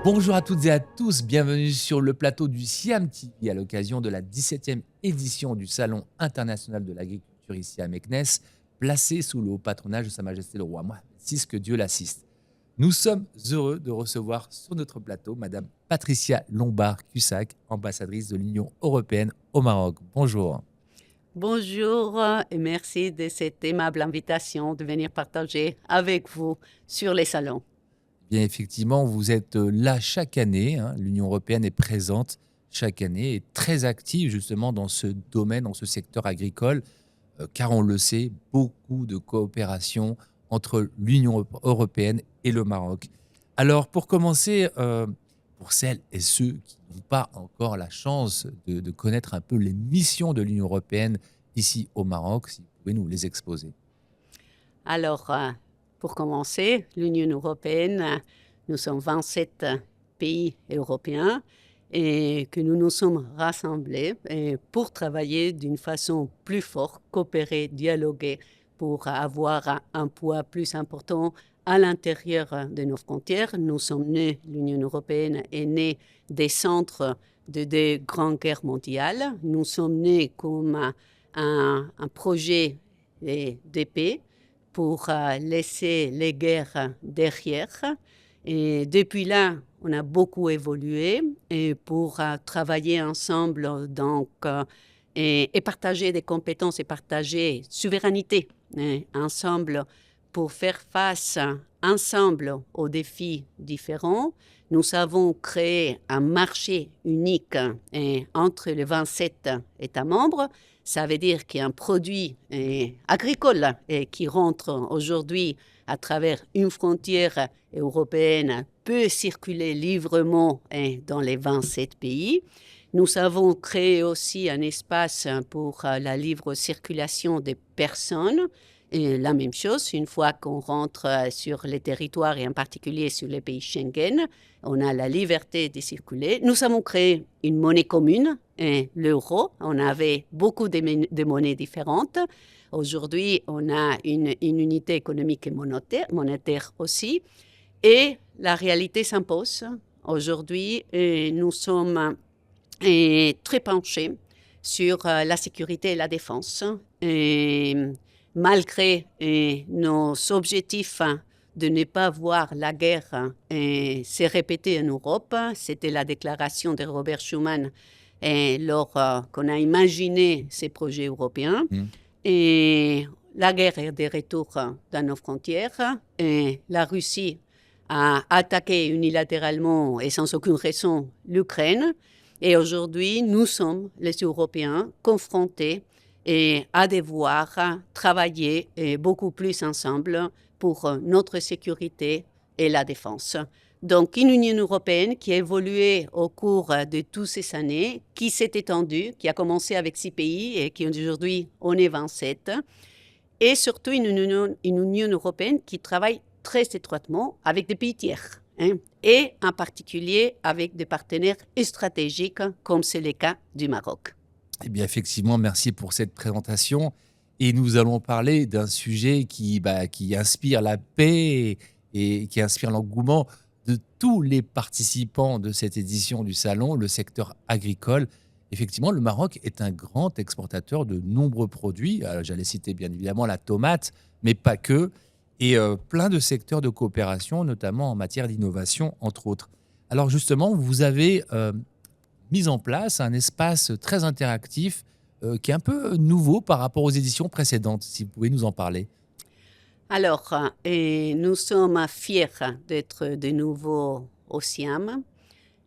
Bonjour à toutes et à tous, bienvenue sur le plateau du Siam TV à l'occasion de la 17e édition du Salon international de l'agriculture ici à Meknès, placé sous le haut patronage de Sa Majesté le Roi Mohammed VI, que Dieu l'assiste. Nous sommes heureux de recevoir sur notre plateau Madame Patricia Lombard-Cussac, ambassadrice de l'Union européenne au Maroc. Bonjour. Bonjour et merci de cette aimable invitation de venir partager avec vous sur les salons. Bien effectivement, vous êtes là chaque année, hein, l'Union européenne est présente chaque année et très active justement dans ce domaine, dans ce secteur agricole, car on le sait, beaucoup de coopération entre l'Union européenne et le Maroc. Alors pour commencer, pour celles et ceux qui n'ont pas encore la chance de connaître un peu les missions de l'Union européenne ici au Maroc, si vous pouvez nous les exposer. Alors, pour commencer, l'Union européenne, nous sommes 27 pays européens et que nous nous sommes rassemblés pour travailler d'une façon plus forte, coopérer, dialoguer pour avoir un poids plus important à l'intérieur de nos frontières. Nous sommes nés, l'Union européenne est née des centres de deux grandes guerres mondiales. Nous sommes nés comme un projet de paix pour laisser les guerres derrière. Et depuis là, on a beaucoup évolué et pour travailler ensemble donc, et partager des compétences et partager souveraineté ensemble pour faire face ensemble aux défis différents. Nous avons créé un marché unique entre les 27 États membres. Ça veut dire qu'il y a un produit agricole qui rentre aujourd'hui à travers une frontière européenne peut circuler librement dans les 27 pays. Nous avons créé aussi un espace pour la libre circulation des personnes. Et la même chose, une fois qu'on rentre sur les territoires et en particulier sur les pays Schengen, on a la liberté de circuler. Nous avons créé une monnaie commune, l'euro. On avait beaucoup de monnaies différentes. Aujourd'hui, on a une unité économique et monétaire aussi. Et la réalité s'impose. Aujourd'hui, nous sommes très penchés sur la sécurité et la défense. Malgré nos objectifs de ne pas voir la guerre se répéter en Europe, c'était la déclaration de Robert Schuman lors qu'on a imaginé ces projets européens. Et la guerre est de retour dans nos frontières. Et la Russie a attaqué unilatéralement et sans aucune raison l'Ukraine. Et aujourd'hui, nous sommes, les Européens, confrontés à devoir travailler beaucoup plus ensemble pour notre sécurité et la défense. Donc, une Union européenne qui a évolué au cours de toutes ces années, qui s'est étendue, qui a commencé avec 6 pays et qui aujourd'hui, on est 27. Et surtout, une Union européenne qui travaille très étroitement avec des pays tiers, et en particulier avec des partenaires stratégiques, comme c'est le cas du Maroc. Eh bien, effectivement, merci pour cette présentation. Et nous allons parler d'un sujet qui inspire la paix et qui inspire l'engouement de tous les participants de cette édition du Salon, le secteur agricole. Effectivement, le Maroc est un grand exportateur de nombreux produits. J'allais citer bien évidemment la tomate, mais pas que. Et plein de secteurs de coopération, notamment en matière d'innovation, entre autres. Alors justement, vous avez mis en place un espace très interactif qui est un peu nouveau par rapport aux éditions précédentes, si vous pouvez nous en parler. Alors, nous sommes fiers d'être de nouveau au SIAM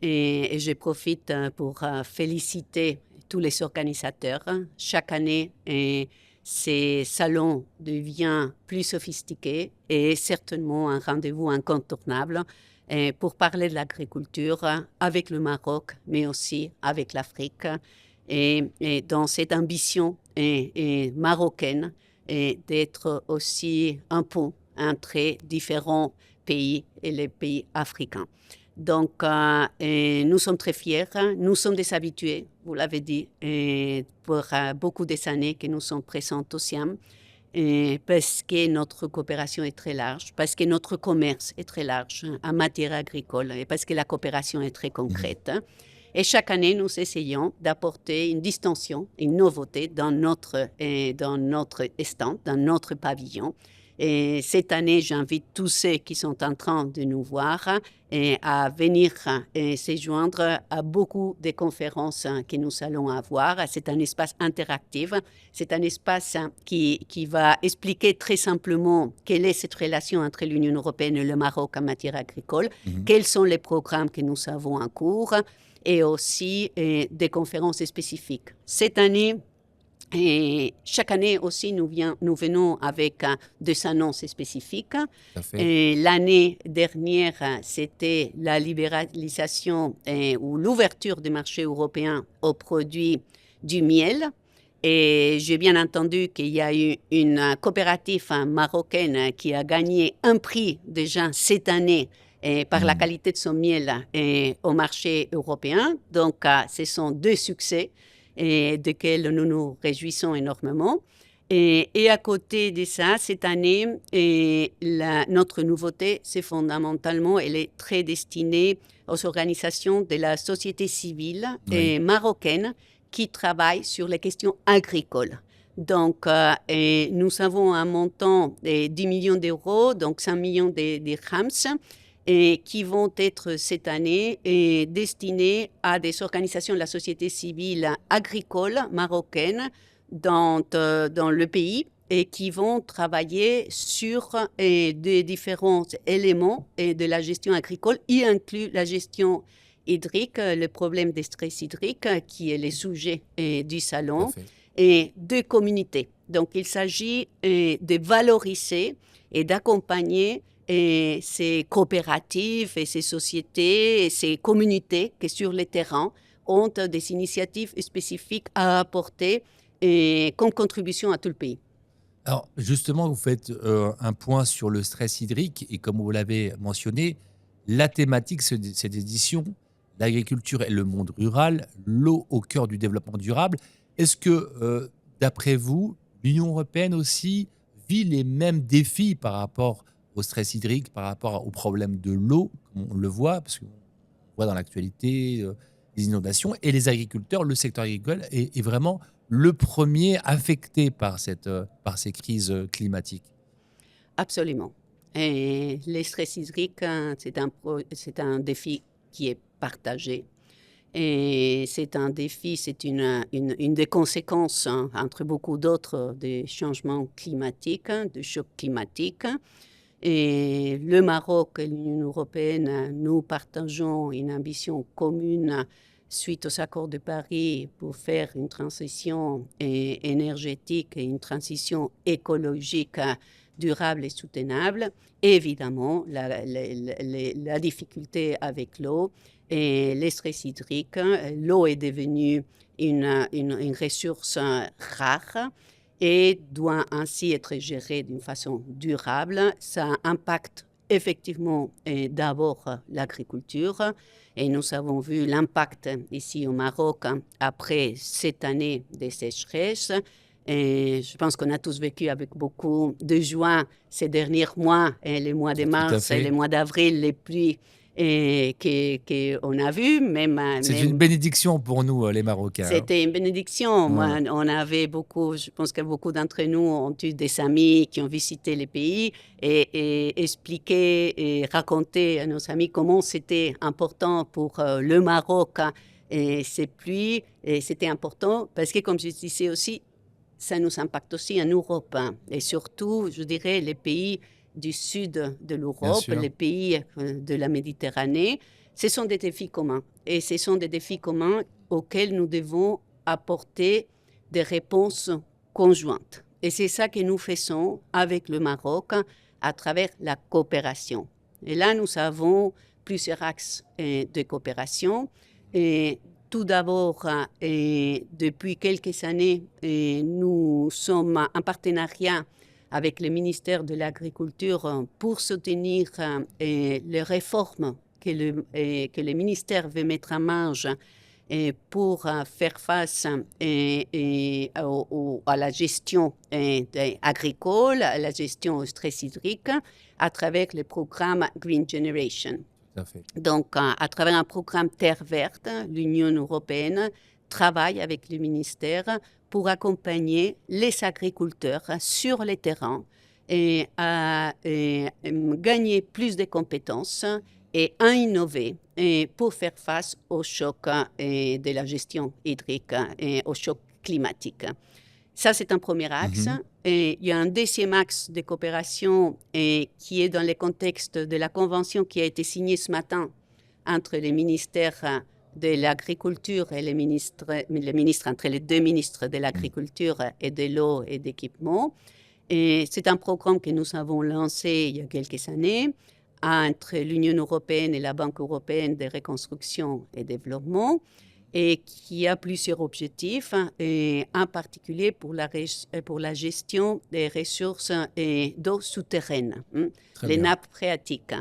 et je profite pour féliciter tous les organisateurs. Chaque année, ces salons deviennent plus sophistiqués et certainement un rendez-vous incontournable pour parler de l'agriculture avec le Maroc, mais aussi avec l'Afrique. Et dans cette ambition marocaine, d'être aussi un pont entre différents pays et les pays africains. Donc, nous sommes très fiers, nous sommes des habitués, vous l'avez dit, pour beaucoup des années que nous sommes présents au SIAM. et parce que notre coopération est très large, parce que notre commerce est très large en matière agricole et parce que la coopération est très Mhm. concrète. Et chaque année, nous essayons d'apporter une distinction, une nouveauté dans notre stand, dans notre pavillon. Et cette année, j'invite tous ceux qui sont en train de nous voir à venir se joindre à beaucoup de conférences que nous allons avoir. C'est un espace interactif. C'est un espace qui va expliquer très simplement quelle est cette relation entre l'Union européenne et le Maroc en matière agricole, Mhm. quels sont les programmes que nous avons en cours et aussi des conférences spécifiques. Cette année, et chaque année aussi, nous venons avec des annonces spécifiques. Tout à fait. Et l'année dernière, c'était la libéralisation ou l'ouverture du marché européen aux produits du miel. Et j'ai bien entendu qu'il y a eu une coopérative marocaine qui a gagné un prix déjà cette année par la Mhm. qualité de son miel au marché européen. Donc, ce sont deux succès et desquels nous nous réjouissons énormément. Et à côté de ça, cette année, notre nouveauté, c'est fondamentalement, elle est très destinée aux organisations de la société civile Oui. marocaine qui travaillent sur les questions agricoles. Donc, nous avons un montant de 10 millions d'euros, donc 5 millions de dirhams, et qui vont être cette année destinés à des organisations de la société civile agricole marocaine dans le pays et qui vont travailler sur des différents éléments de la gestion agricole, y inclut la gestion hydrique, le problème des stress hydriques, qui est le sujet du Tout à salon, fait. et de communautés. Donc, il s'agit de valoriser et d'accompagner ces coopératives et ces sociétés et ces communautés qui, sur le terrain, ont des initiatives spécifiques à apporter comme contribution à tout le pays. Alors, justement, vous faites un point sur le stress hydrique et comme vous l'avez mentionné, la thématique de cette édition, l'agriculture et le monde rural, l'eau au cœur du développement durable. Est-ce que, d'après vous, l'Union européenne aussi vit les mêmes défis par rapport au stress hydrique, par rapport au problème de l'eau, comme on le voit, parce qu'on voit dans l'actualité les inondations, et les agriculteurs, le secteur agricole est vraiment le premier affecté par ces crises climatiques. Absolument. Et le stress hydrique, c'est un défi qui est partagé. Et c'est un défi, c'est une des conséquences, entre beaucoup d'autres, des changements climatiques, des chocs climatiques. Et le Maroc et l'Union européenne, nous partageons une ambition commune suite aux accords de Paris pour faire une transition énergétique et une transition écologique durable et soutenable. Et évidemment, la difficulté avec l'eau et les stress hydriques. L'eau est devenue une ressource rare et doit ainsi être gérée d'une façon durable. Ça impacte effectivement d'abord l'agriculture et nous avons vu l'impact ici au Maroc après cette année de sécheresse. Et je pense qu'on a tous vécu avec beaucoup de joie ces derniers mois, les mois de Tout à mars et les fait. mois d'avril, les pluies qu'on a vues, C'est une même bénédiction pour nous, les Marocains, hein. c'était une bénédiction. Moi, Ouais. on avait beaucoup, je pense que beaucoup d'entre nous ont eu des amis qui ont visité les pays et expliqué et raconté à nos amis comment c'était important pour le Maroc et ses pluies. Et c'était important parce que, comme je disais aussi, ça nous impacte aussi en Europe, hein. Et surtout, je dirais, les pays du sud de Bien l'Europe, sûr. les pays de la Méditerranée, ce sont des défis communs. Et ce sont des défis communs auxquels nous devons apporter des réponses conjointes. Et c'est ça que nous faisons avec le Maroc à travers la coopération. Et là, nous avons plusieurs axes de coopération. Et tout d'abord, depuis quelques années, nous sommes en partenariat avec le ministère de l'Agriculture pour soutenir les réformes que le ministère veut mettre en marche et pour faire face à la gestion agricole, à la gestion au stress hydrique, à travers le programme Green Generation. Tout à fait. Donc, à travers un programme Terre verte, l'Union européenne travaille avec le ministère pour accompagner les agriculteurs sur les terrains et à gagner plus de compétences et à innover pour faire face au choc de la gestion hydrique et au choc climatique. Ça, c'est un premier axe. Et il y a un deuxième axe de coopération qui est dans le contexte de la convention qui a été signée ce matin entre les ministères de l'agriculture et les ministres entre les deux ministres de l'agriculture et de l'eau et d'équipement. Et c'est un programme que nous avons lancé il y a quelques années entre l'Union européenne et la Banque européenne de reconstruction et développement, et qui a plusieurs objectifs, et en particulier pour la gestion des ressources d'eau souterraines, les nappes phréatiques.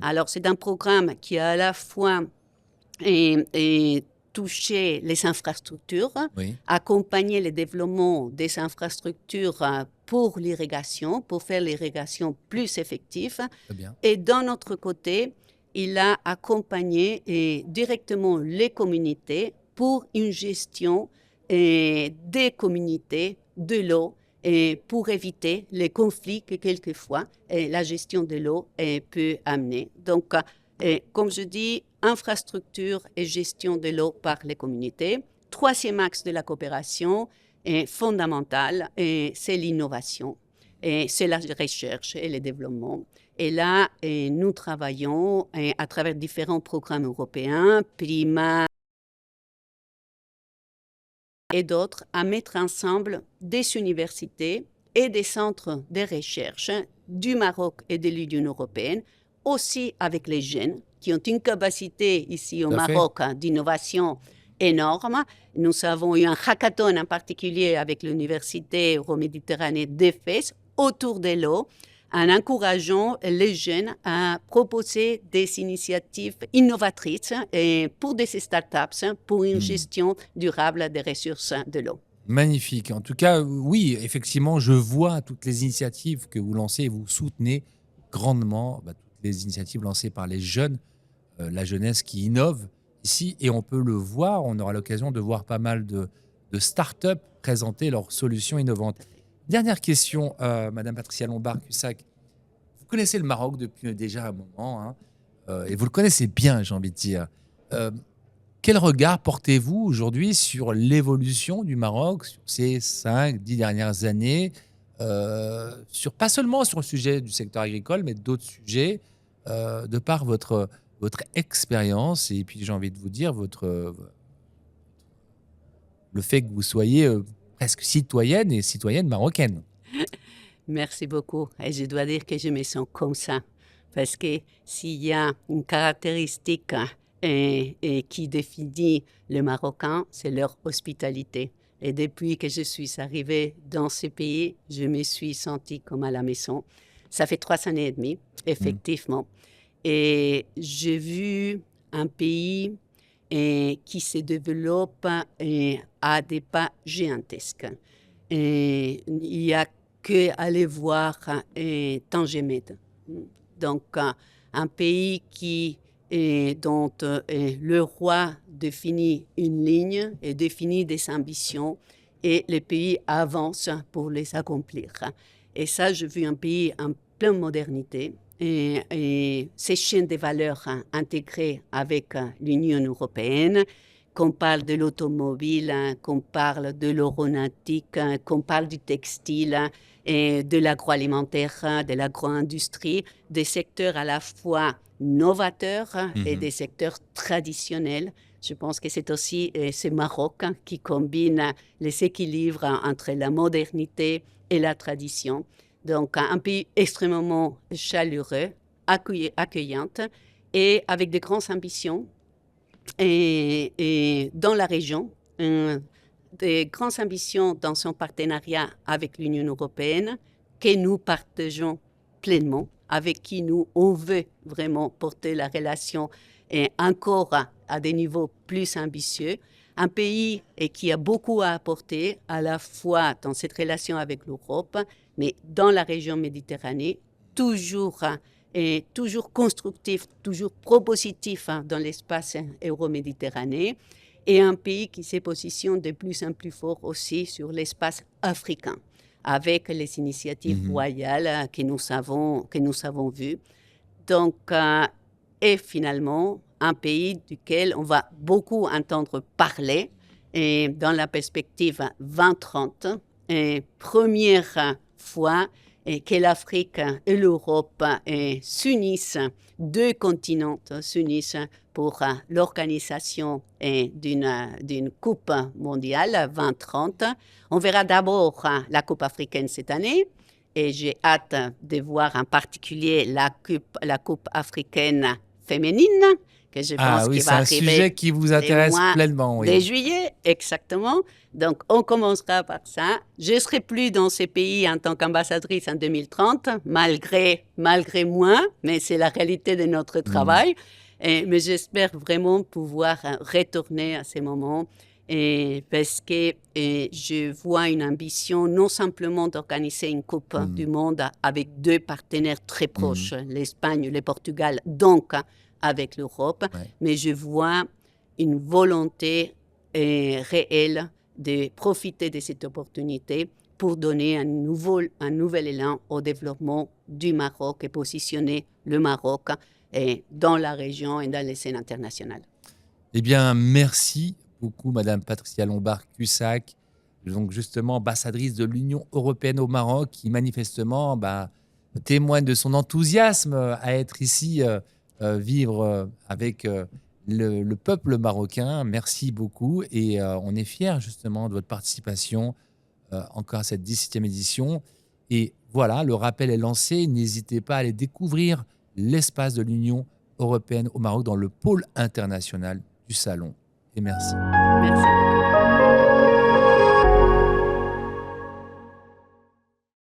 Alors, c'est un programme qui a à la fois touché les infrastructures, accompagné le développement des infrastructures pour l'irrigation, pour faire l'irrigation plus effective. Et d'un autre côté, il a accompagné directement les communautés pour une gestion des communautés de l'eau et pour éviter les conflits que quelquefois la gestion de l'eau peut amener. Donc, comme je dis, infrastructure et gestion de l'eau par les communautés. Troisième axe de la coopération est fondamental, c'est l'innovation, c'est la recherche et le développement. Et là, nous travaillons à travers différents programmes européens, PRIMA et d'autres, à mettre ensemble des universités et des centres de recherche du Maroc et de l'Union européenne, aussi avec les jeunes qui ont une capacité ici au Maroc d'innovation énorme. Nous avons eu un hackathon en particulier avec l'Université Euroméditerranée d'Éphèse autour de l'eau, en encourageant les jeunes à proposer des initiatives innovatrices pour des startups, pour une gestion durable des ressources de l'eau. Magnifique. En tout cas, oui, effectivement, je vois toutes les initiatives que vous lancez et vous soutenez grandement, toutes les initiatives lancées par les jeunes, la jeunesse qui innove ici. Et on peut le voir, on aura l'occasion de voir pas mal de start-up présenter leurs solutions innovantes. Dernière question, Madame Patricia Lombard-Cussac. Vous connaissez le Maroc depuis déjà un moment, et vous le connaissez bien, j'ai envie de dire. Quel regard portez-vous aujourd'hui sur l'évolution du Maroc sur ces 5-10 dernières années, pas seulement sur le sujet du secteur agricole, mais d'autres sujets, de par votre expérience et puis j'ai envie de vous dire le fait que vous soyez presque citoyenne marocaine. Merci beaucoup. Et je dois dire que je me sens comme ça. Parce que s'il y a une caractéristique qui définit les Marocains, c'est leur hospitalité. Et depuis que je suis arrivée dans ce pays, je me suis sentie comme à la maison. Ça fait 3 années et demie, effectivement. Et j'ai vu un pays qui se développe à des pas gigantesques. Et il n'y a qu'aller voir Tangemed. Donc, un pays dont le roi définit une ligne et définit des ambitions et les pays avancent pour les accomplir. Et ça, j'ai vu un pays en pleine modernité et ces chaînes de valeurs intégrées avec l'Union européenne, qu'on parle de l'automobile, qu'on parle de l'aéronautique, qu'on parle du textile, et de l'agroalimentaire, de l'agro-industrie, des secteurs à la fois novateurs et des secteurs traditionnels. Je pense que c'est aussi ce Maroc qui combine les équilibres entre la modernité et la tradition. Donc, un pays extrêmement chaleureux, accueillant et avec de grandes ambitions. Et dans la région, des grandes ambitions dans son partenariat avec l'Union européenne que nous partageons pleinement, avec qui on veut vraiment porter la relation encore à des niveaux plus ambitieux. Un pays qui a beaucoup à apporter, à la fois dans cette relation avec l'Europe, mais dans la région Méditerranée, toujours, toujours constructif, toujours propositif dans l'espace euro-méditerranéen, et un pays qui se positionne de plus en plus fort aussi sur l'espace africain, avec les initiatives royales que nous avons vues. Donc, et finalement, un pays duquel on va beaucoup entendre parler, et dans la perspective 2030, première fois que l'Afrique et l'Europe s'unissent, deux continents s'unissent pour l'organisation d'une Coupe mondiale 2030. On verra d'abord la Coupe africaine cette année, et j'ai hâte de voir en particulier la coupe africaine féminine, que je Ah pense oui, qu'il c'est va un arriver sujet qui vous le intéresse mois pleinement, de oui. juillet, exactement. Donc, on commencera par ça. Je ne serai plus dans ces pays en tant qu'ambassadrice en 2030, malgré moi, mais c'est la réalité de notre travail. Mais j'espère vraiment pouvoir retourner à ces moments, parce que je vois une ambition non simplement d'organiser une Coupe du Monde avec deux partenaires très proches, l'Espagne et le Portugal, donc avec l'Europe, Ouais. mais je vois une volonté réelle de profiter de cette opportunité pour donner un nouvel élan au développement du Maroc et positionner le Maroc dans la région et dans les scènes internationales. Eh bien, merci beaucoup, Madame Patricia Lombard-Cussac, donc justement ambassadrice de l'Union européenne au Maroc, qui manifestement témoigne de son enthousiasme à être ici, vivre avec le peuple marocain. Merci beaucoup et on est fiers justement de votre participation encore à cette 17e édition. Et voilà, le rappel est lancé. N'hésitez pas à aller découvrir l'espace de l'Union européenne au Maroc dans le pôle international du Salon. Et merci. Merci beaucoup.